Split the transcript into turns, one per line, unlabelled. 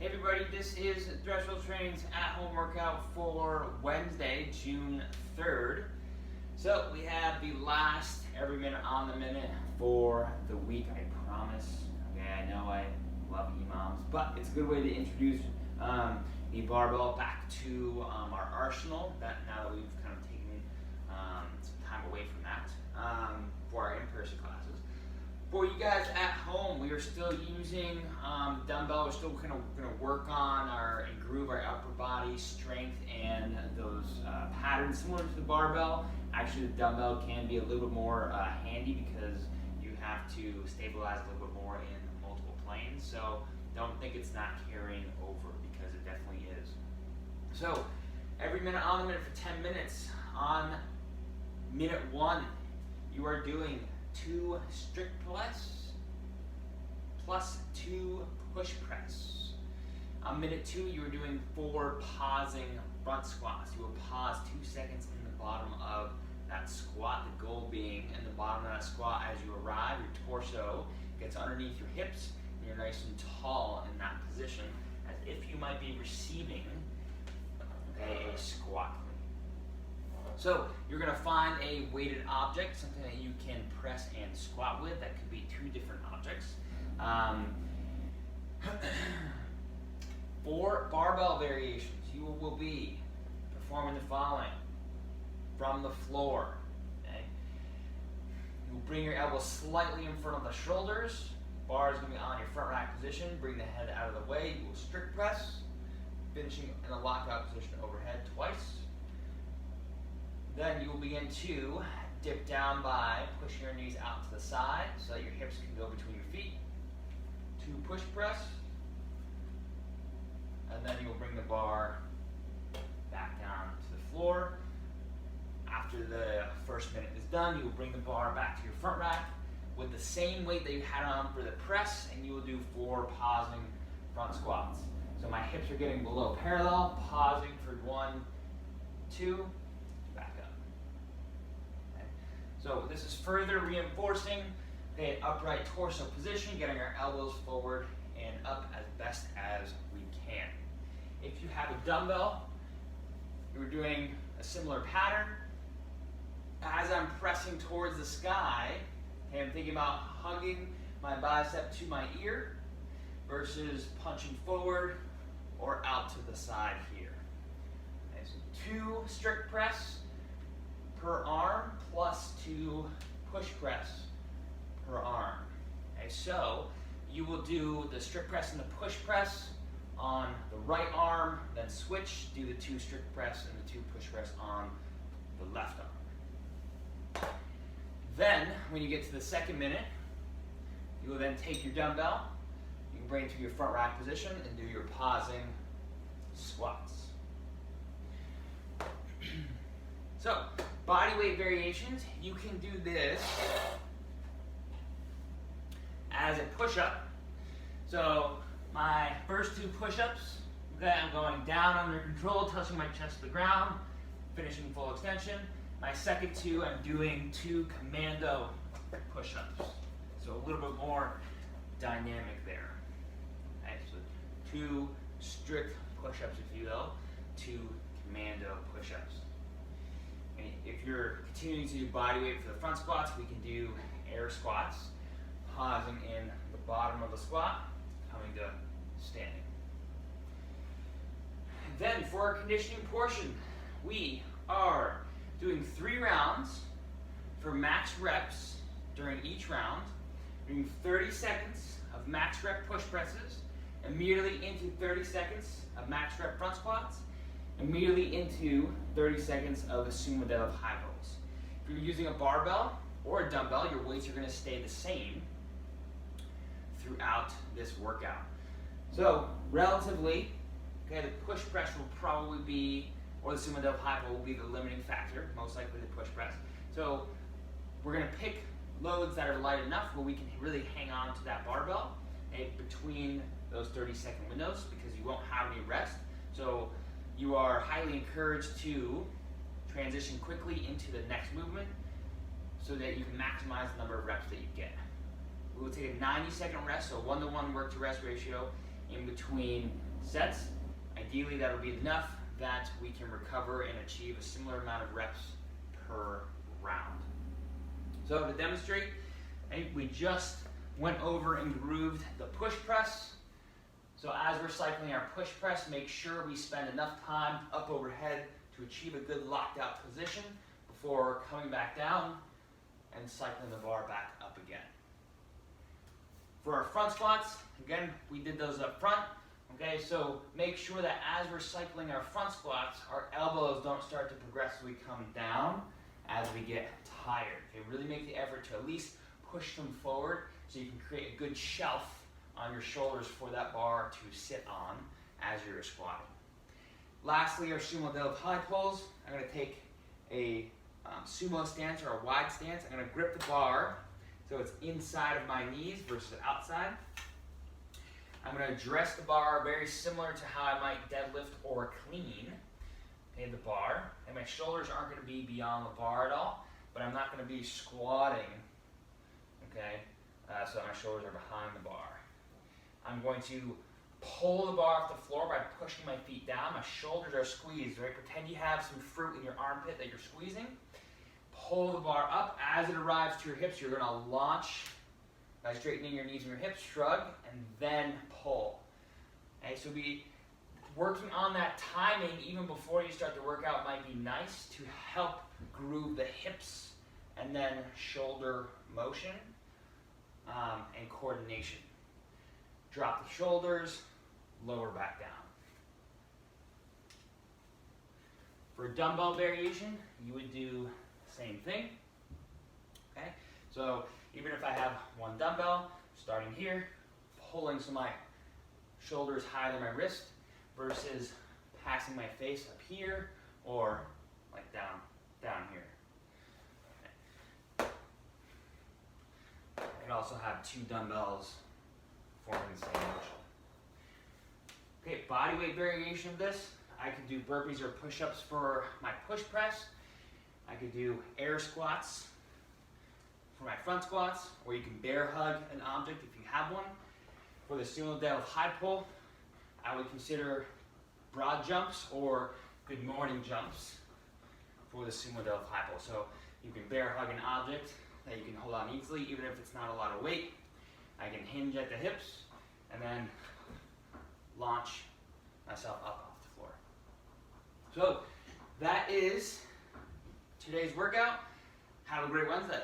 Hey everybody, this is Threshold Training's at-home workout for Wednesday, June 3rd. So we have the last every minute on the minute for the week, I promise. Okay, I know I love EMOMs, but it's a good way to introduce the barbell back to our arsenal, now that we've kind of taken some time away from that for our in-person classes. For you guys at home, we are still using dumbbell. We're still going to work on and groove our upper body strength and those patterns similar to the barbell. Actually, the dumbbell can be a little bit more handy because you have to stabilize a little bit more in multiple planes. So don't think it's not carrying over, because it definitely is. So every minute on the minute for 10 minutes. On minute 1, you are doing 2 strict press plus 2 push press. On minute 2, you are doing 4 pausing front squats. You will pause 2 seconds in the bottom of that squat. The goal being in the bottom of that squat, as you arrive, your torso gets underneath your hips and you're nice and tall in that position, as if you might be receiving a squat. So you're going to find a weighted object, something that you can press and squat with. That could be 2 different objects. For barbell variations, you will be performing the following. From the floor, okay? You will bring your elbows slightly in front of the shoulders. Bar is going to be on your front rack position. Bring the head out of the way. You will strict press, finishing in a lockout position overhead twice. Then you will begin to dip down by pushing your knees out to the side so that your hips can go between your feet. 2 push press. And then you will bring the bar back down to the floor. After the first minute is done, you will bring the bar back to your front rack with the same weight that you had on for the press, and you will do 4 pausing front squats. So my hips are getting below parallel, pausing for 1, 2, back up. Okay. So this is further reinforcing an upright torso position, getting our elbows forward and up as best as we can. If you have a dumbbell, you're doing a similar pattern. As I'm pressing towards the sky, okay, I'm thinking about hugging my bicep to my ear versus punching forward or out to the side here. Okay, so 2 strict press per arm plus 2 push press per arm. Okay, so you will do the strict press and the push press on the right arm, then switch, do the 2 strict press and the 2 push press on the left arm. Then, when you get to the second minute, you will then take your dumbbell, you can bring it to your front rack position and do your pausing squats. So, body weight variations, you can do this as a push-up. So, my first 2 push-ups, okay, I'm going down under control, touching my chest to the ground, finishing full extension. My second 2, I'm doing 2 commando push-ups. So a little bit more dynamic there. Okay, so 2 strict push-ups, if you will, 2 commando push-ups. And if you're continuing to do body weight for the front squats, we can do air squats, pausing in the bottom of the squat, coming to standing. Then for our conditioning portion, we are doing 3 rounds for max reps during each round, doing 30 seconds of max rep push presses, immediately into 30 seconds of max rep front squats, immediately into 30 seconds of assumed deadlift high rows. If you're using a barbell or a dumbbell, your weights are going to stay the same throughout this workout. So relatively, okay, the push press will probably be, or the sumo deadlift high row will be the limiting factor, most likely the push press. So we're going to pick loads that are light enough where we can really hang on to that barbell between those 30-second windows, because you won't have any rest. So you are highly encouraged to transition quickly into the next movement so that you can maximize the number of reps that you get. We will take a 90-second rest, so 1-to-1 work to rest ratio in between sets. Ideally, that'll be enough that we can recover and achieve a similar amount of reps per round. So to demonstrate, we just went over and grooved the push press. So as we're cycling our push press, make sure we spend enough time up overhead to achieve a good locked out position before coming back down and cycling the bar back up again. For our front squats, again, we did those up front. Okay, so make sure that as we're cycling our front squats, our elbows don't start to progressively come down as we get tired. Okay, really make the effort to at least push them forward so you can create a good shelf on your shoulders for that bar to sit on as you're squatting. Lastly, our sumo deadlift high pulls. I'm going to take a sumo stance or a wide stance. I'm going to grip the bar so it's inside of my knees versus outside. I'm going to address the bar very similar to how I might deadlift or clean the bar. And my shoulders aren't going to be beyond the bar at all, but I'm not going to be squatting, okay, so my shoulders are behind the bar. I'm going to pull the bar off the floor by pushing my feet down. My shoulders are squeezed, right? Pretend you have some fruit in your armpit that you're squeezing. Pull the bar up. As it arrives to your hips, you're going to launch by straightening your knees and your hips, shrug, and then pull. Okay, so working on that timing even before you start the workout might be nice to help groove the hips and then shoulder motion and coordination. Drop the shoulders, lower back down. For dumbbell variation, you would do the same thing. Okay, so even if I have one dumbbell, starting here, pulling so my shoulders higher than my wrist versus passing my face up here or like down here. Okay. I could also have two dumbbells forming the same motion. Okay, body weight variation of this. I could do burpees or push-ups for my push press. I could do air squats for my front squats, or you can bear hug an object if you have one. For the sumo deadlift high pull, I would consider broad jumps or good morning jumps for the sumo deadlift high pull. So you can bear hug an object that you can hold on easily, even if it's not a lot of weight. I can hinge at the hips and then launch myself up off the floor. So that is today's workout. Have a great Wednesday.